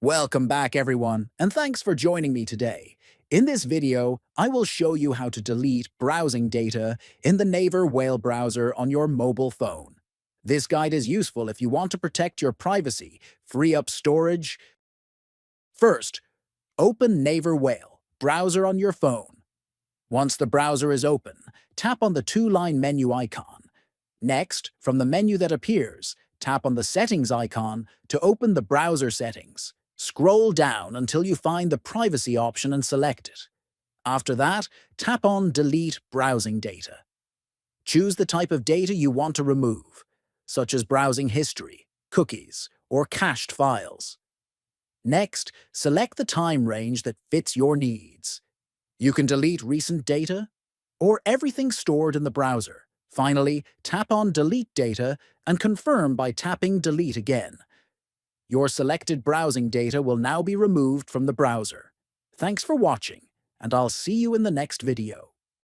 Welcome back, everyone, and thanks for joining me today. In this video, I will show you how to delete browsing data in the Naver Whale Browser on your mobile phone. This guide is useful if you want to protect your privacy, free up storage. First, open Naver Whale Browser on your phone. Once the browser is open, tap on the two-line menu icon. Next, from the menu that appears, tap on the Settings icon to open the browser settings. Scroll down until you find the Privacy option and select it. After that, tap on Delete Browsing Data. Choose the type of data you want to remove, such as browsing history, cookies, or cached files. Next, select the time range that fits your needs. You can delete recent data or everything stored in the browser. Finally, tap on Delete Data and confirm by tapping Delete again. Your selected browsing data will now be removed from the browser. Thanks for watching, and I'll see you in the next video.